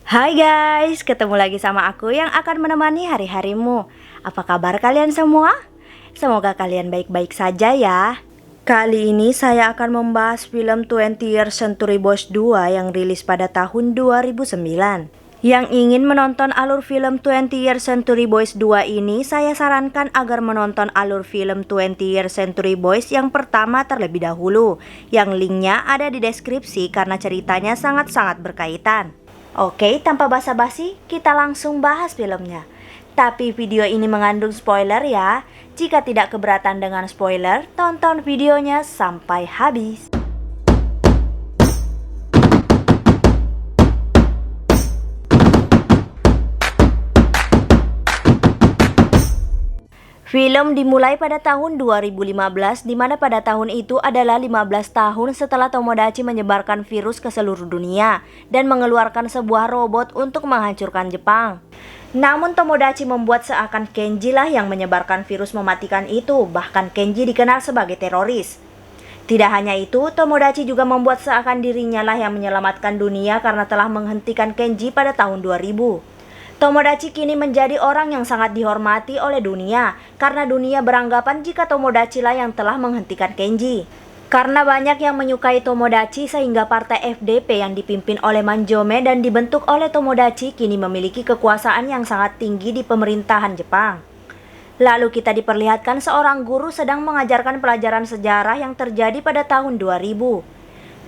Hai guys, ketemu lagi sama aku yang akan menemani hari-harimu. Apa kabar kalian semua? Semoga kalian baik-baik saja ya. Kali ini saya akan membahas film 20th Century Boys 2 yang rilis pada tahun 2009. Yang ingin menonton alur film 20th Century Boys 2 ini, saya sarankan agar menonton alur film 20th Century Boys yang pertama terlebih dahulu, yang linknya ada di deskripsi karena ceritanya sangat-sangat berkaitan. Oke, tanpa basa-basi, kita langsung bahas filmnya. Tapi video ini mengandung spoiler ya. Jika tidak keberatan dengan spoiler, tonton videonya sampai habis. Film dimulai pada tahun 2015, di mana pada tahun itu adalah 15 tahun setelah Tomodachi menyebarkan virus ke seluruh dunia dan mengeluarkan sebuah robot untuk menghancurkan Jepang. Namun Tomodachi membuat seakan Kenji lah yang menyebarkan virus mematikan itu, bahkan Kenji dikenal sebagai teroris. Tidak hanya itu, Tomodachi juga membuat seakan dirinya lah yang menyelamatkan dunia karena telah menghentikan Kenji pada tahun 2000. Tomodachi kini menjadi orang yang sangat dihormati oleh dunia, karena dunia beranggapan jika Tomodachi lah yang telah menghentikan Kenji. Karena banyak yang menyukai Tomodachi sehingga partai FDP yang dipimpin oleh Manjome dan dibentuk oleh Tomodachi kini memiliki kekuasaan yang sangat tinggi di pemerintahan Jepang. Lalu kita diperlihatkan seorang guru sedang mengajarkan pelajaran sejarah yang terjadi pada tahun 2000.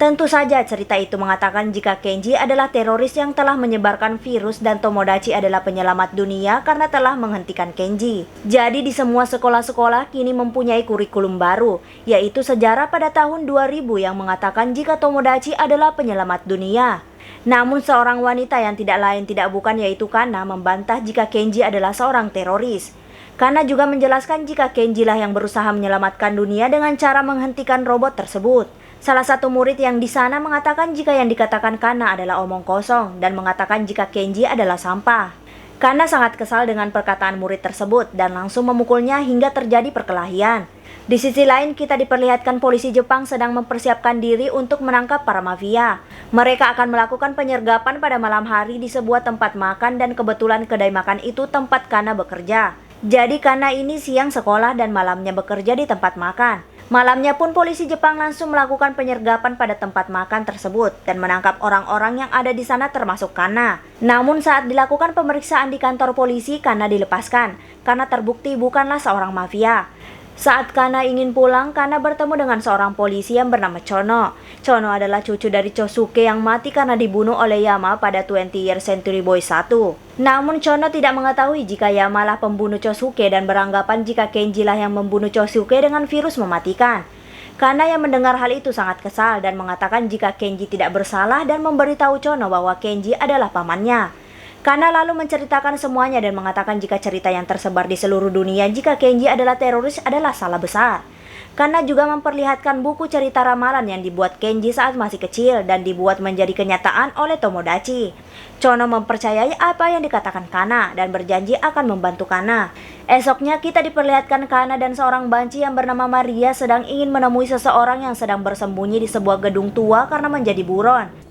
Tentu saja cerita itu mengatakan jika Kenji adalah teroris yang telah menyebarkan virus dan Tomodachi adalah penyelamat dunia karena telah menghentikan Kenji. Jadi di semua sekolah-sekolah kini mempunyai kurikulum baru, yaitu sejarah pada tahun 2000 yang mengatakan jika Tomodachi adalah penyelamat dunia. Namun seorang wanita yang tidak lain tidak bukan yaitu Kana membantah jika Kenji adalah seorang teroris. Kana juga menjelaskan jika Kenji lah yang berusaha menyelamatkan dunia dengan cara menghentikan robot tersebut. Salah satu murid yang di sana mengatakan jika yang dikatakan Kana adalah omong kosong dan mengatakan jika Kenji adalah sampah. Kana sangat kesal dengan perkataan murid tersebut dan langsung memukulnya hingga terjadi perkelahian. Di sisi lain kita diperlihatkan polisi Jepang sedang mempersiapkan diri untuk menangkap para mafia. Mereka akan melakukan penyergapan pada malam hari di sebuah tempat makan dan kebetulan kedai makan itu tempat Kana bekerja. Jadi Kana ini siang sekolah dan malamnya bekerja di tempat makan. Malamnya pun polisi Jepang langsung melakukan penyergapan pada tempat makan tersebut dan menangkap orang-orang yang ada di sana termasuk Kana. Namun saat dilakukan pemeriksaan di kantor polisi, Kana dilepaskan karena terbukti bukanlah seorang mafia. Saat Kana ingin pulang, Kana bertemu dengan seorang polisi yang bernama Chono. Chono adalah cucu dari Chosuke yang mati karena dibunuh oleh Yama pada 20th Century Boys 1. Namun Chono tidak mengetahui jika Yama lah pembunuh Chosuke dan beranggapan jika Kenji lah yang membunuh Chosuke dengan virus mematikan. Kana yang mendengar hal itu sangat kesal dan mengatakan jika Kenji tidak bersalah dan memberitahu Chono bahwa Kenji adalah pamannya. Kana lalu menceritakan semuanya dan mengatakan jika cerita yang tersebar di seluruh dunia jika Kenji adalah teroris adalah salah besar. Kana juga memperlihatkan buku cerita ramalan yang dibuat Kenji saat masih kecil dan dibuat menjadi kenyataan oleh Tomodachi. Chono mempercayai apa yang dikatakan Kana dan berjanji akan membantu Kana. Esoknya kita diperlihatkan Kana dan seorang banci yang bernama Maria sedang ingin menemui seseorang yang sedang bersembunyi di sebuah gedung tua karena menjadi buron.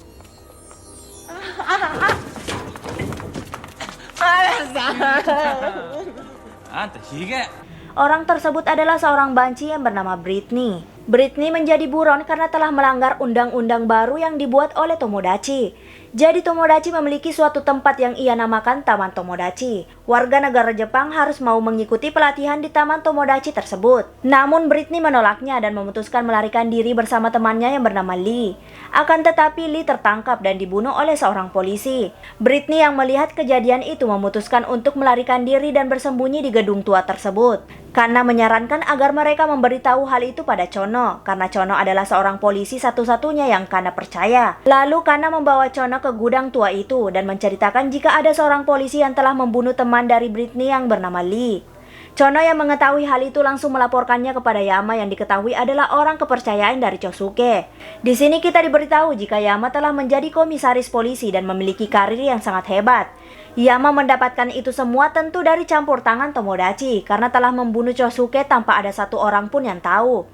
Orang tersebut adalah seorang banci yang bernama Britney. Britney menjadi buron karena telah melanggar undang-undang baru yang dibuat oleh Tomodachi. Jadi Tomodachi memiliki suatu tempat yang ia namakan Taman Tomodachi. Warga negara Jepang harus mau mengikuti pelatihan di Taman Tomodachi tersebut. Namun Britney menolaknya dan memutuskan melarikan diri bersama temannya yang bernama Lee. Akan tetapi Lee tertangkap dan dibunuh oleh seorang polisi. Britney yang melihat kejadian itu memutuskan untuk melarikan diri dan bersembunyi di gedung tua tersebut. Kana menyarankan agar mereka memberitahu hal itu pada Chono, karena Chono adalah seorang polisi satu-satunya yang Kana percaya. Lalu Kana membawa Chono ke gudang tua itu dan menceritakan jika ada seorang polisi yang telah membunuh teman dari Britney yang bernama Lee. Chono yang mengetahui hal itu langsung melaporkannya kepada Yama yang diketahui adalah orang kepercayaan dari Chosuke. Di sini kita diberitahu jika Yama telah menjadi komisaris polisi dan memiliki karir yang sangat hebat. Yama mendapatkan itu semua tentu dari campur tangan Tomodachi karena telah membunuh Chosuke tanpa ada satu orang pun yang tahu.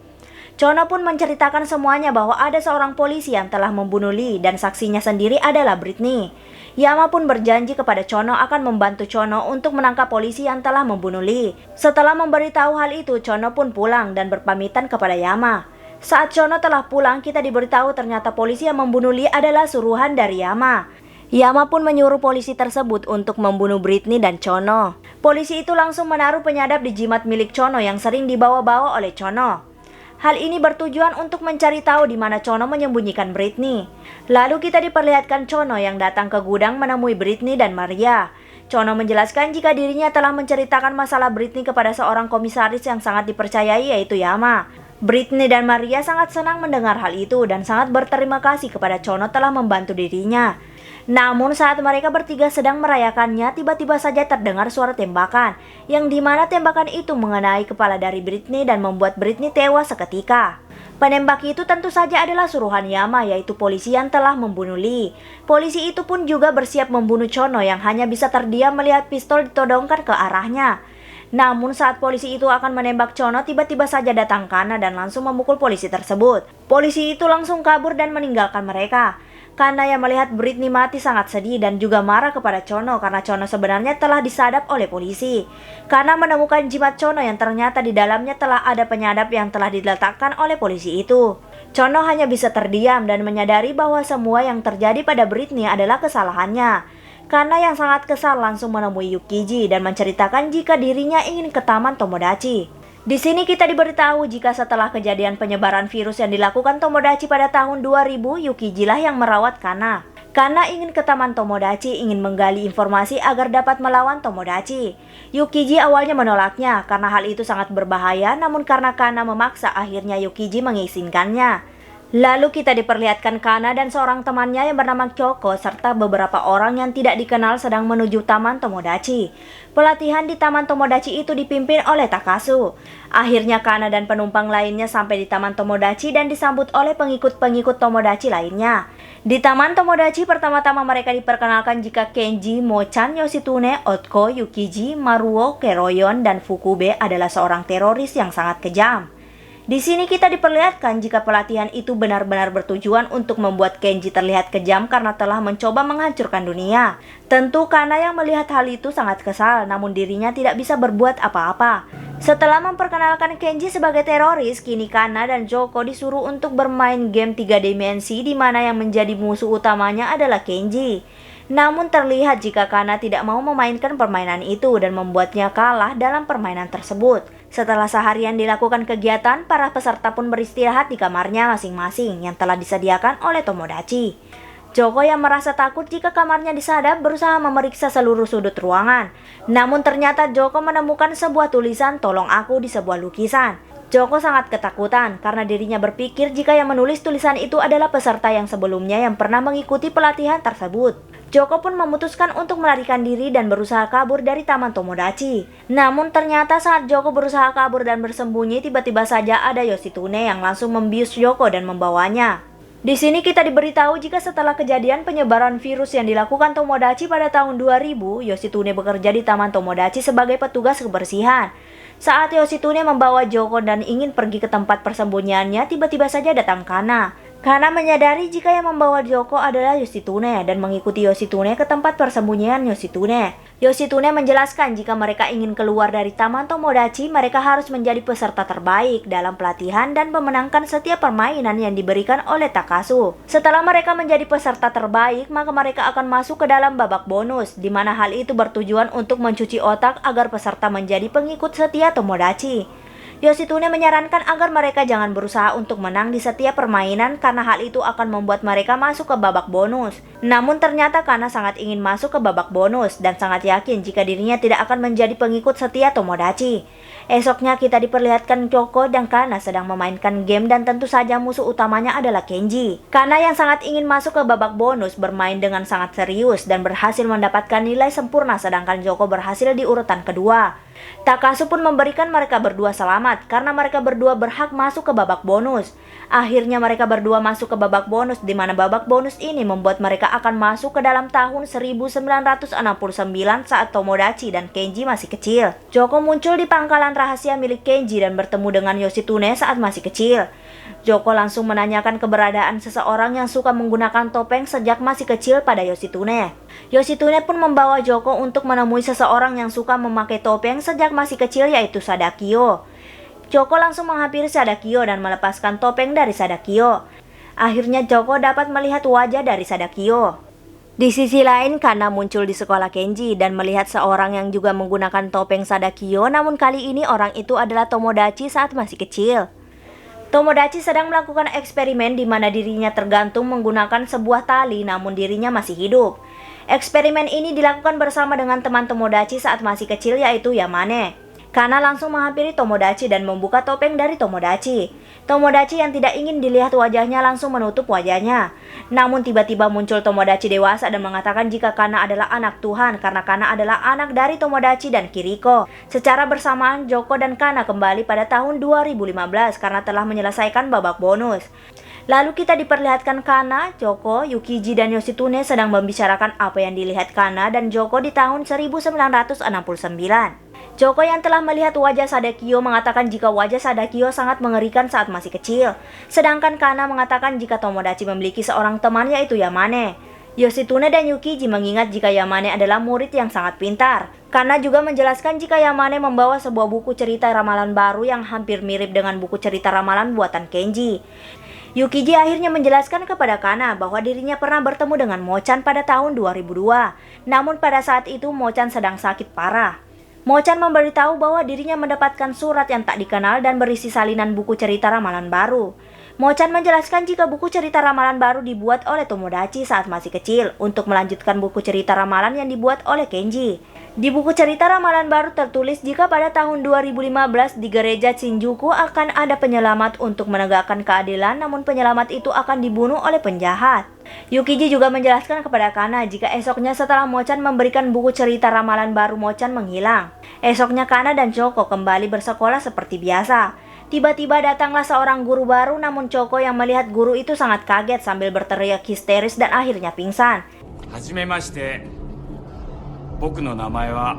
Chono pun menceritakan semuanya bahwa ada seorang polisi yang telah membunuh Lee dan saksinya sendiri adalah Britney. Yama pun berjanji kepada Chono akan membantu Chono untuk menangkap polisi yang telah membunuh Lee. Setelah memberitahu hal itu, Chono pun pulang dan berpamitan kepada Yama. Saat Chono telah pulang, kita diberitahu ternyata polisi yang membunuh Lee adalah suruhan dari Yama. Yama pun menyuruh polisi tersebut untuk membunuh Britney dan Chono. Polisi itu langsung menaruh penyadap di jimat milik Chono yang sering dibawa-bawa oleh Chono. Hal ini bertujuan untuk mencari tahu di mana Chono menyembunyikan Britney. Lalu kita diperlihatkan Chono yang datang ke gudang menemui Britney dan Maria. Chono menjelaskan jika dirinya telah menceritakan masalah Britney kepada seorang komisaris yang sangat dipercayai yaitu Yama. Britney dan Maria sangat senang mendengar hal itu dan sangat berterima kasih kepada Chono telah membantu dirinya. Namun saat mereka bertiga sedang merayakannya, tiba-tiba saja terdengar suara tembakan, yang dimana tembakan itu mengenai kepala dari Britney dan membuat Britney tewas seketika. Penembak itu tentu saja adalah suruhan Yama, yaitu polisi yang telah membunuh Lee. Polisi itu pun juga bersiap membunuh Chono yang hanya bisa terdiam melihat pistol ditodongkan ke arahnya. Namun saat polisi itu akan menembak Chono, tiba-tiba saja datang Kana dan langsung memukul polisi tersebut. Polisi itu langsung kabur dan meninggalkan mereka. Kana yang melihat Britney mati sangat sedih dan juga marah kepada Chono karena Chono sebenarnya telah disadap oleh polisi. Kana menemukan jimat Chono yang ternyata di dalamnya telah ada penyadap yang telah diletakkan oleh polisi itu. Chono hanya bisa terdiam dan menyadari bahwa semua yang terjadi pada Britney adalah kesalahannya. Kana yang sangat kesal langsung menemui Yukiji dan menceritakan jika dirinya ingin ke Taman Tomodachi. Di sini kita diberitahu jika setelah kejadian penyebaran virus yang dilakukan Tomodachi pada tahun 2000, Yukiji lah yang merawat Kana. Kana ingin ke Taman Tomodachi, ingin menggali informasi agar dapat melawan Tomodachi. Yukiji awalnya menolaknya karena hal itu sangat berbahaya, namun karena Kana memaksa, akhirnya Yukiji mengizinkannya. Lalu kita diperlihatkan Kana dan seorang temannya yang bernama Kyoko serta beberapa orang yang tidak dikenal sedang menuju Taman Tomodachi. Pelatihan di Taman Tomodachi itu dipimpin oleh Takasu. Akhirnya Kana dan penumpang lainnya sampai di Taman Tomodachi dan disambut oleh pengikut-pengikut Tomodachi lainnya. Di Taman Tomodachi pertama-tama mereka diperkenalkan jika Kenji, Mochan, Yoshitsune, Otko, Yukiji, Maruo, Keroyon, dan Fukube adalah seorang teroris yang sangat kejam. Di sini kita diperlihatkan jika pelatihan itu benar-benar bertujuan untuk membuat Kenji terlihat kejam karena telah mencoba menghancurkan dunia. Tentu Kana yang melihat hal itu sangat kesal, namun dirinya tidak bisa berbuat apa-apa. Setelah memperkenalkan Kenji sebagai teroris, kini Kana dan Joko disuruh untuk bermain game 3 dimensi di mana yang menjadi musuh utamanya adalah Kenji. Namun terlihat jika Kana tidak mau memainkan permainan itu dan membuatnya kalah dalam permainan tersebut. Setelah seharian dilakukan kegiatan, para peserta pun beristirahat di kamarnya masing-masing yang telah disediakan oleh Tomodachi. Joko yang merasa takut jika kamarnya disadap berusaha memeriksa seluruh sudut ruangan. Namun ternyata Joko menemukan sebuah tulisan "Tolong aku" di sebuah lukisan. Joko sangat ketakutan karena dirinya berpikir jika yang menulis tulisan itu adalah peserta yang sebelumnya yang pernah mengikuti pelatihan tersebut. Joko pun memutuskan untuk melarikan diri dan berusaha kabur dari Taman Tomodachi. Namun ternyata saat Joko berusaha kabur dan bersembunyi, tiba-tiba saja ada Yoshitsune yang langsung membius Joko dan membawanya. Di sini kita diberitahu jika setelah kejadian penyebaran virus yang dilakukan Tomodachi pada tahun 2000, Yoshitsune bekerja di Taman Tomodachi sebagai petugas kebersihan. Saat Yoshitsune membawa Joko dan ingin pergi ke tempat persembunyiannya, tiba-tiba saja datang Kana. Kana menyadari jika yang membawa Joko adalah Yoshitsune dan mengikuti Yoshitsune ke tempat persembunyian Yoshitsune. Yoshitsune menjelaskan jika mereka ingin keluar dari Taman Tomodachi, mereka harus menjadi peserta terbaik dalam pelatihan dan memenangkan setiap permainan yang diberikan oleh Takasu. Setelah mereka menjadi peserta terbaik, maka mereka akan masuk ke dalam babak bonus, di mana hal itu bertujuan untuk mencuci otak agar peserta menjadi pengikut setia Tomodachi. Yoshitsune menyarankan agar mereka jangan berusaha untuk menang di setiap permainan karena hal itu akan membuat mereka masuk ke babak bonus. Namun ternyata Kana sangat ingin masuk ke babak bonus dan sangat yakin jika dirinya tidak akan menjadi pengikut setia Tomodachi. Esoknya kita diperlihatkan Kyoko dan Kana sedang memainkan game dan tentu saja musuh utamanya adalah Kenji. Kana yang sangat ingin masuk ke babak bonus bermain dengan sangat serius dan berhasil mendapatkan nilai sempurna sedangkan Joko berhasil di urutan kedua. Takasu pun memberikan mereka berdua selamat karena mereka berdua berhak masuk ke babak bonus. Akhirnya mereka berdua masuk ke babak bonus di mana babak bonus ini membuat mereka akan masuk ke dalam tahun 1969 saat Tomodachi dan Kenji masih kecil. Joko muncul di pangkalan rahasia milik Kenji dan bertemu dengan Yoshitsune saat masih kecil. Joko langsung menanyakan keberadaan seseorang yang suka menggunakan topeng sejak masih kecil pada Yoshitsune. Yoshitsune pun membawa Joko untuk menemui seseorang yang suka memakai topeng sejak masih kecil, yaitu Sadakyo. Joko langsung menghampiri Sadakyo dan melepaskan topeng dari Sadakyo. Akhirnya Joko dapat melihat wajah dari Sadakyo. Di sisi lain, Kana muncul di sekolah Kenji dan melihat seorang yang juga menggunakan topeng Sadakyo, namun kali ini orang itu adalah Tomodachi saat masih kecil. Tomodachi sedang melakukan eksperimen di mana dirinya tergantung menggunakan sebuah tali namun dirinya masih hidup. Eksperimen ini dilakukan bersama dengan teman Tomodachi saat masih kecil, yaitu Yamane. Kana langsung menghampiri Tomodachi dan membuka topeng dari Tomodachi. Tomodachi yang tidak ingin dilihat wajahnya langsung menutup wajahnya. Namun tiba-tiba muncul Tomodachi dewasa dan mengatakan jika Kana adalah anak Tuhan karena Kana adalah anak dari Tomodachi dan Kiriko. Secara bersamaan, Joko dan Kana kembali pada tahun 2015 karena telah menyelesaikan babak bonus. Lalu kita diperlihatkan Kana, Joko, Yukiji, dan Yoshitsune sedang membicarakan apa yang dilihat Kana dan Joko di tahun 1969. Joko yang telah melihat wajah Sadakyo mengatakan jika wajah Sadakyo sangat mengerikan saat masih kecil. Sedangkan Kana mengatakan jika Tomodachi memiliki seorang teman, yaitu Yamane. Yoshitsune dan Yukiji mengingat jika Yamane adalah murid yang sangat pintar. Kana juga menjelaskan jika Yamane membawa sebuah buku cerita ramalan baru yang hampir mirip dengan buku cerita ramalan buatan Kenji. Yukiji akhirnya menjelaskan kepada Kana bahwa dirinya pernah bertemu dengan Mochan pada tahun 2002. Namun pada saat itu Mochan sedang sakit parah. Mochan memberitahu bahwa dirinya mendapatkan surat yang tak dikenal dan berisi salinan buku cerita ramalan baru. Mochan menjelaskan jika buku cerita ramalan baru dibuat oleh Tomodachi saat masih kecil untuk melanjutkan buku cerita ramalan yang dibuat oleh Kenji. Di buku cerita ramalan baru tertulis jika pada tahun 2015 di gereja Shinjuku akan ada penyelamat untuk menegakkan keadilan, namun penyelamat itu akan dibunuh oleh penjahat. Yukiji juga menjelaskan kepada Kana jika esoknya setelah Mochan memberikan buku cerita ramalan baru, Mochan menghilang. Esoknya Kana dan Joko kembali bersekolah seperti biasa. Tiba-tiba datanglah seorang guru baru, namun Joko yang melihat guru itu sangat kaget sambil berteriak histeris dan akhirnya pingsan. Hajimemashite. Boku no namae wa.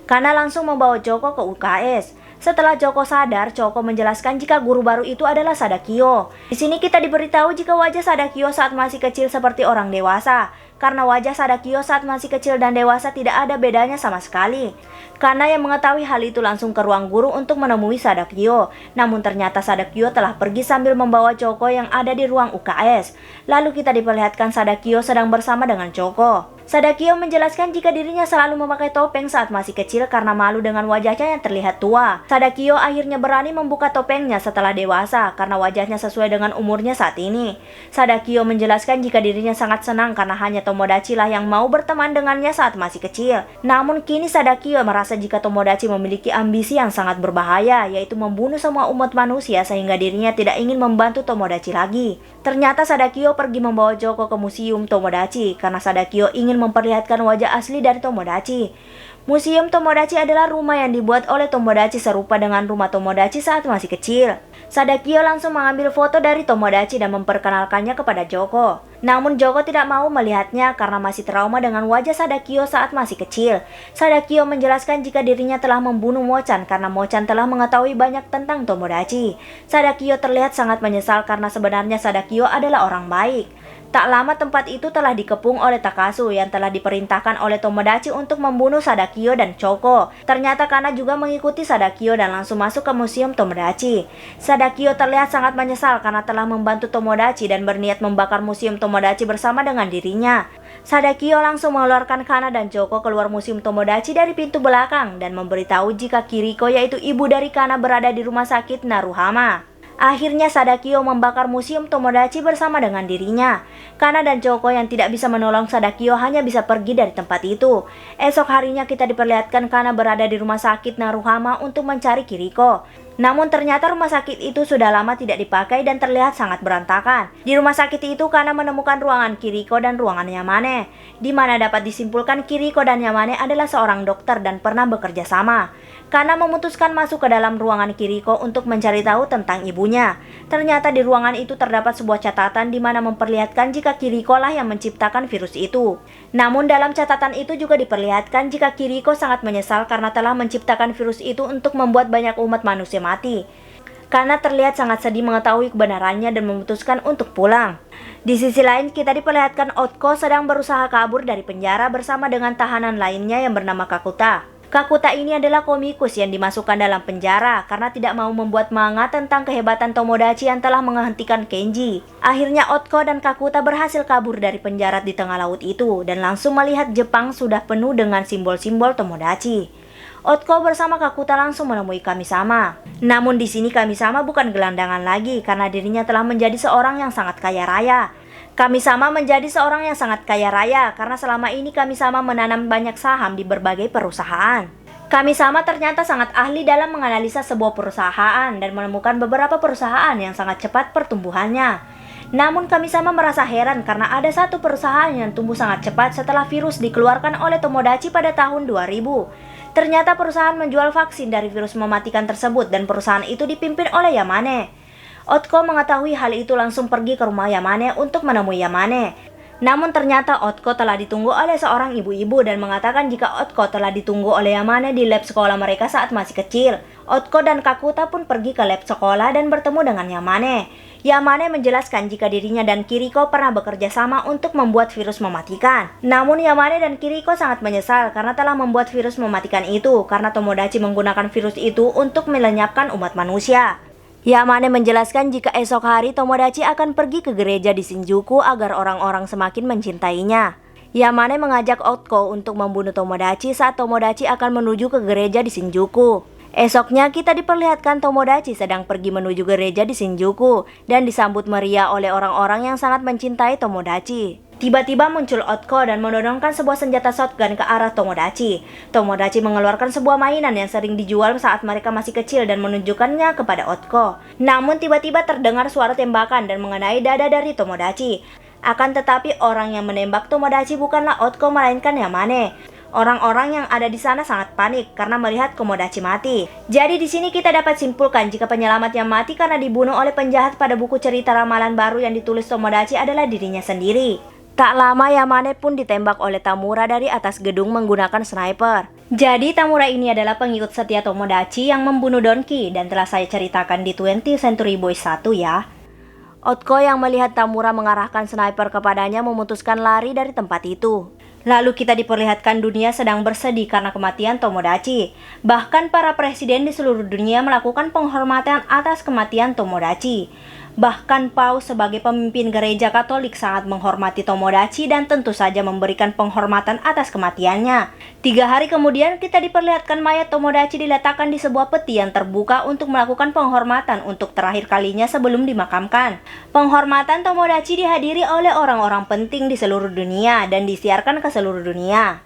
Kana langsung membawa Joko ke UKS. Setelah Joko sadar, Joko menjelaskan jika guru baru itu adalah Sadakyo. Di sini kita diberitahu jika wajah Sadakyo saat masih kecil seperti orang dewasa. Karena wajah Sadakyo saat masih kecil dan dewasa tidak ada bedanya sama sekali. Kana yang mengetahui hal itu langsung ke ruang guru untuk menemui Sadakyo. Namun ternyata Sadakyo telah pergi sambil membawa Joko yang ada di ruang UKS. Lalu kita diperlihatkan Sadakyo sedang bersama dengan Joko. Sadakyo menjelaskan jika dirinya selalu memakai topeng saat masih kecil karena malu dengan wajahnya yang terlihat tua. Sadakyo akhirnya berani membuka topengnya setelah dewasa karena wajahnya sesuai dengan umurnya saat ini. Sadakyo menjelaskan jika dirinya sangat senang karena hanya Tomodachi lah yang mau berteman dengannya saat masih kecil. Namun kini Sadakyo merasa jika Tomodachi memiliki ambisi yang sangat berbahaya, yaitu membunuh semua umat manusia sehingga dirinya tidak ingin membantu Tomodachi lagi. Ternyata Sadakyo pergi membawa Joko ke museum Tomodachi karena Sadakyo ingin memperlihatkan wajah asli dari Tomodachi. Museum Tomodachi adalah rumah yang dibuat oleh Tomodachi serupa dengan rumah Tomodachi saat masih kecil. Sadakyo langsung mengambil foto dari Tomodachi dan memperkenalkannya kepada Joko. Namun Joko tidak mau melihatnya karena masih trauma dengan wajah Sadakyo saat masih kecil. Sadakyo menjelaskan jika dirinya telah membunuh Mochan karena Mochan telah mengetahui banyak tentang Tomodachi. Sadakyo terlihat sangat menyesal karena sebenarnya Sadakyo adalah orang baik. Tak lama tempat itu telah dikepung oleh Takasu yang telah diperintahkan oleh Tomodachi untuk membunuh Sadakyo dan Choko. Ternyata Kana juga mengikuti Sadakyo dan langsung masuk ke museum Tomodachi. Sadakyo terlihat sangat menyesal karena telah membantu Tomodachi dan berniat membakar museum Tomodachi bersama dengan dirinya. Sadakyo langsung mengeluarkan Kana dan Choko keluar museum Tomodachi dari pintu belakang dan memberitahu jika Kiriko, yaitu ibu dari Kana, berada di rumah sakit Naruhama. Akhirnya Sadakyo membakar museum Tomodachi bersama dengan dirinya. Kana dan Choko yang tidak bisa menolong Sadakyo hanya bisa pergi dari tempat itu. Esok harinya kita diperlihatkan Kana berada di rumah sakit Naruhama untuk mencari Kiriko. Namun ternyata rumah sakit itu sudah lama tidak dipakai dan terlihat sangat berantakan. Di rumah sakit itu Kana menemukan ruangan Kiriko dan ruangan Yamane, di mana dapat disimpulkan Kiriko dan Yamane adalah seorang dokter dan pernah bekerja sama. Kana memutuskan masuk ke dalam ruangan Kiriko untuk mencari tahu tentang ibunya. Ternyata di ruangan itu terdapat sebuah catatan di mana memperlihatkan jika Kiriko lah yang menciptakan virus itu. Namun dalam catatan itu juga diperlihatkan jika Kiriko sangat menyesal karena telah menciptakan virus itu untuk membuat banyak umat manusia mati. Kana terlihat sangat sedih mengetahui kebenarannya dan memutuskan untuk pulang. Di sisi lain kita diperlihatkan Otko sedang berusaha kabur dari penjara bersama dengan tahanan lainnya yang bernama Kakuta. Kakuta ini adalah komikus yang dimasukkan dalam penjara karena tidak mau membuat manga tentang kehebatan Tomodachi yang telah menghentikan Kenji. Akhirnya Otko dan Kakuta berhasil kabur dari penjara di tengah laut itu dan langsung melihat Jepang sudah penuh dengan simbol-simbol Tomodachi. Otko bersama Kakuta langsung menemui Kamisama. Namun di sini Kamisama bukan gelandangan lagi karena dirinya telah menjadi seorang yang sangat kaya raya. Kamisama menjadi seorang yang sangat kaya raya karena selama ini Kamisama menanam banyak saham di berbagai perusahaan. Kamisama ternyata sangat ahli dalam menganalisa sebuah perusahaan dan menemukan beberapa perusahaan yang sangat cepat pertumbuhannya. Namun Kamisama merasa heran karena ada satu perusahaan yang tumbuh sangat cepat setelah virus dikeluarkan oleh Tomodachi pada tahun 2000. Ternyata perusahaan menjual vaksin dari virus mematikan tersebut dan perusahaan itu dipimpin oleh Yamane. Otko mengetahui hal itu langsung pergi ke rumah Yamane untuk menemui Yamane. Namun ternyata Otko telah ditunggu oleh seorang ibu-ibu dan mengatakan jika Otko telah ditunggu oleh Yamane di lab sekolah mereka saat masih kecil. Otko dan Kakuta pun pergi ke lab sekolah dan bertemu dengan Yamane. Yamane menjelaskan jika dirinya dan Kiriko pernah bekerja sama untuk membuat virus mematikan. Namun Yamane dan Kiriko sangat menyesal karena telah membuat virus mematikan itu karena Tomodachi menggunakan virus itu untuk melenyapkan umat manusia. Yamane menjelaskan jika esok hari Tomodachi akan pergi ke gereja di Shinjuku agar orang-orang semakin mencintainya. Yamane mengajak Otko untuk membunuh Tomodachi saat Tomodachi akan menuju ke gereja di Shinjuku. Esoknya kita diperlihatkan Tomodachi sedang pergi menuju gereja di Shinjuku dan disambut meriah oleh orang-orang yang sangat mencintai Tomodachi. Tiba-tiba muncul Otko dan menodongkan sebuah senjata shotgun ke arah Tomodachi. Tomodachi mengeluarkan sebuah mainan yang sering dijual saat mereka masih kecil dan menunjukkannya kepada Otko. Namun tiba-tiba terdengar suara tembakan dan mengenai dada dari Tomodachi. Akan tetapi orang yang menembak Tomodachi bukanlah Otko melainkan Yamane. Orang-orang yang ada di sana sangat panik karena melihat Tomodachi mati. Jadi di sini kita dapat simpulkan jika penyelamat yang mati karena dibunuh oleh penjahat pada buku cerita ramalan baru yang ditulis Tomodachi adalah dirinya sendiri. Tak lama Yamane pun ditembak oleh Tamura dari atas gedung menggunakan sniper. Jadi Tamura ini adalah pengikut setia Tomodachi yang membunuh Donki dan telah saya ceritakan di 20th Century Boys 1 ya. Otko yang melihat Tamura mengarahkan sniper kepadanya memutuskan lari dari tempat itu. Lalu kita diperlihatkan dunia sedang bersedih karena kematian Tomodachi. Bahkan para presiden di seluruh dunia melakukan penghormatan atas kematian Tomodachi. Bahkan Paus sebagai pemimpin gereja Katolik sangat menghormati Tomodachi dan tentu saja memberikan penghormatan atas kematiannya. 3 hari kemudian kita diperlihatkan mayat Tomodachi diletakkan di sebuah peti yang terbuka untuk melakukan penghormatan untuk terakhir kalinya sebelum dimakamkan. Penghormatan Tomodachi dihadiri oleh orang-orang penting di seluruh dunia dan disiarkan ke seluruh dunia.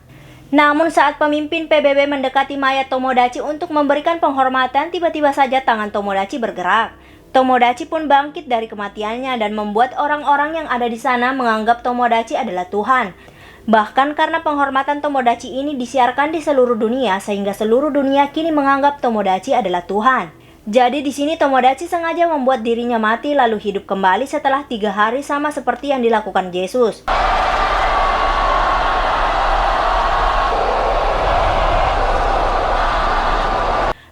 Namun saat pemimpin PBB mendekati mayat Tomodachi untuk memberikan penghormatan, tiba-tiba saja tangan Tomodachi bergerak. Tomodachi pun bangkit dari kematiannya dan membuat orang-orang yang ada di sana menganggap Tomodachi adalah Tuhan. Bahkan karena penghormatan Tomodachi ini disiarkan di seluruh dunia sehingga seluruh dunia kini menganggap Tomodachi adalah Tuhan. Jadi di sini Tomodachi sengaja membuat dirinya mati lalu hidup kembali setelah 3 hari sama seperti yang dilakukan Yesus.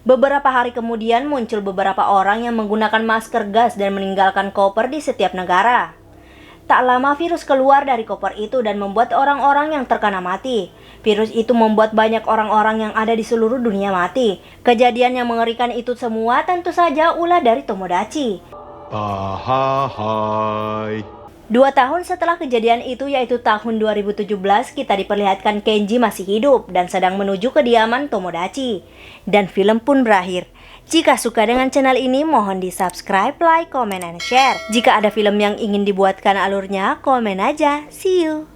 Beberapa hari kemudian muncul beberapa orang yang menggunakan masker gas dan meninggalkan koper di setiap negara. Tak lama virus keluar dari koper itu dan membuat orang-orang yang terkena mati. Virus itu membuat banyak orang-orang yang ada di seluruh dunia mati. Kejadian yang mengerikan itu semua tentu saja ulah dari Tomodachi. 2 tahun setelah kejadian itu yaitu tahun 2017 kita diperlihatkan Kenji masih hidup dan sedang menuju kediaman Tomodachi. Dan film pun berakhir. Jika suka dengan channel ini mohon di subscribe, like, comment, and share. Jika ada film yang ingin dibuatkan alurnya, komen aja. See you!